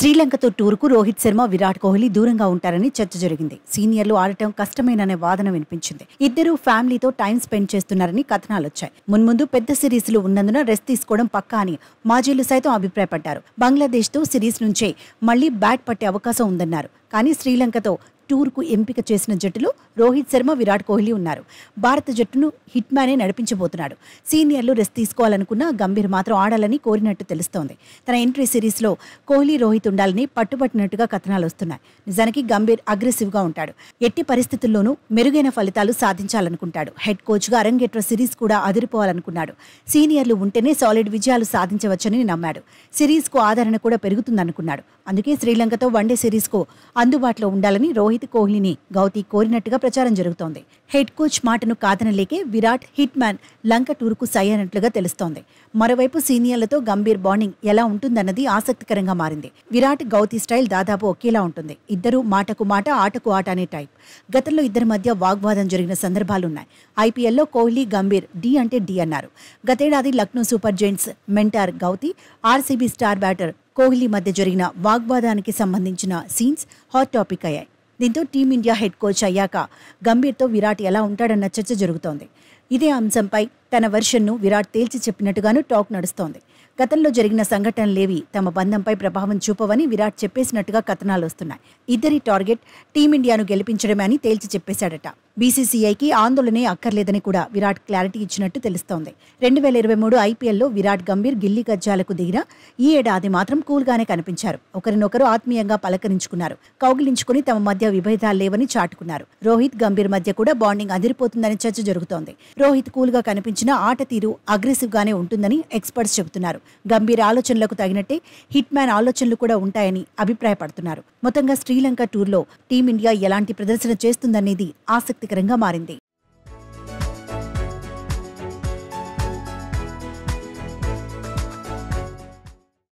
శ్రీలంకతో టూర్కు రోహిత్ శర్మ, విరాట్ కోహ్లీ దూరంగా ఉంటారని చర్చ జరిగింది. సీనియర్లు ఆడటం కష్టమేననే వాదన వినిపించింది. ఇద్దరూ ఫ్యామిలీతో టైం స్పెండ్ చేస్తున్నారని కథనాలొచ్చాయి. మున్ముందు పెద్ద సిరీస్లు ఉన్నందున రెస్ట్ తీసుకోవడం పక్కా అని మాజీలు సైతం అభిప్రాయపడ్డారు. బంగ్లాదేశ్తో సిరీస్ నుంచే మళ్లీ బ్యాట్ పట్టే అవకాశం ఉందన్నారు. కానీ శ్రీలంకతో టూర్కు ఎంపిక చేసిన జట్టులో రోహిత్ శర్మ, విరాట్ కోహ్లీ ఉన్నారు. భారత జట్టును హిట్ మ్యానే నడిపించబోతున్నాడు. సీనియర్లు రెస్ట్ తీసుకోవాలనుకున్నా గంభీర్ మాత్రం ఆడాలని కోరినట్టు తెలుస్తోంది. తన ఎంట్రీ సిరీస్లో కోహ్లీ, రోహిత్ ఉండాలని పట్టుబట్టినట్టుగా కథనాలు వస్తున్నాయి. నిజానికి గంభీర్ అగ్రెసివ్గా ఉంటాడు. ఎట్టి పరిస్థితుల్లోనూ మెరుగైన ఫలితాలు సాధించాలనుకుంటాడు. హెడ్ కోచ్గా అరంగేట్ర సిరీస్ కూడా అదిరిపోవాలనుకున్నాడు. సీనియర్లు ఉంటేనే సాలిడ్ విజయాలు సాధించవచ్చని నమ్మాడు. సిరీస్కు ఆదరణ కూడా పెరుగుతుందనుకున్నాడు. అందుకే శ్రీలంకతో వన్డే సిరీస్కు అందుబాటులో ఉండాలని రోహిత్, కోహ్లీని గౌతీ కోరినట్టుగా ప్రచారం జరుగుతోంది. హెడ్ కోచ్ మాటను కాదనలేకే విరాట్, హిట్ మ్యాన్ లంక టూర్కు సై అయినట్లుగా తెలుస్తోంది. మరోవైపు సీనియర్లతో గంభీర్ బాండింగ్ ఎలా ఉంటుందన్నది ఆసక్తికరంగా మారింది. విరాట్, గౌతీ స్టైల్ దాదాపు ఒకేలా ఉంటుంది. ఇద్దరు మాటకు మాట, ఆటకు ఆట అనే టైప్. గతంలో ఇద్దరి మధ్య వాగ్వాదం జరిగిన సందర్భాలున్నాయి. ఐపీఎల్లో కోహ్లీ, గంభీర్ డి అంటే డి అన్నారు. గతేడాది Lucknow super Giants mentor Gauti, RCB star batter Kohli మధ్య జరిగిన వాగ్వాదానికి సంబంధించిన సీన్స్ హాట్ టాపిక్ అయ్యాయి. దీంతో టీమిండియా హెడ్ కోచ్ అయ్యాక గంభీర్తో విరాట్ ఎలా ఉంటాడన్న చర్చ జరుగుతోంది. ఇదే అంశంపై తన వెర్షన్ను విరాట్ తేల్చి చెప్పినట్టుగాను టాక్ నడుస్తోంది. గతంలో జరిగిన సంఘటనలేవి తమ బంధంపై ప్రభావం చూపవని విరాట్ చెప్పేసినట్టుగా కథనాలు వస్తున్నాయి. ఇద్దరి టార్గెట్ టీమిండియాను గెలిపించడమే అని తేల్చి చెప్పేశాడట. బీసీసీఐకి ఆందోళనే అక్కర్లేదని కూడా విరాట్ క్లారిటీ ఇచ్చినట్టు తెలుస్తోంది. 2023 ఐపీఎల్లో విరాట్, గంభీర్ గిల్లీ గజ్జాలకు దిగిన ఈ ఏడాది మాత్రం కూల్గానే కనిపించారు. ఒకరినొకరు ఆత్మీయంగా పలకరించుకున్నారు. కౌగిలించుకుని తమ మధ్య విభేదాలు లేవని చాటుకున్నారు. రోహిత్, గంభీర్ మధ్య కూడా బాండింగ్ అదిరిపోతుందని చర్చ జరుగుతోంది. రోహిత్ కూల్గా కనిపించిన ఆట తీరు అగ్రెసివ్ గానే ఉంటుందని ఎక్స్పర్ట్స్ చెబుతున్నారు. గంభీర్ ఆలోచనలకు తగినట్టే హిట్ మ్యాన్ ఆలోచనలు కూడా ఉంటాయని అభిప్రాయపడుతున్నారు. మొత్తంగా శ్రీలంక టూర్లో టీమిండియా ఎలాంటి ప్రదర్శన చేస్తుందనేది ఆసక్తికరంగా మారింది.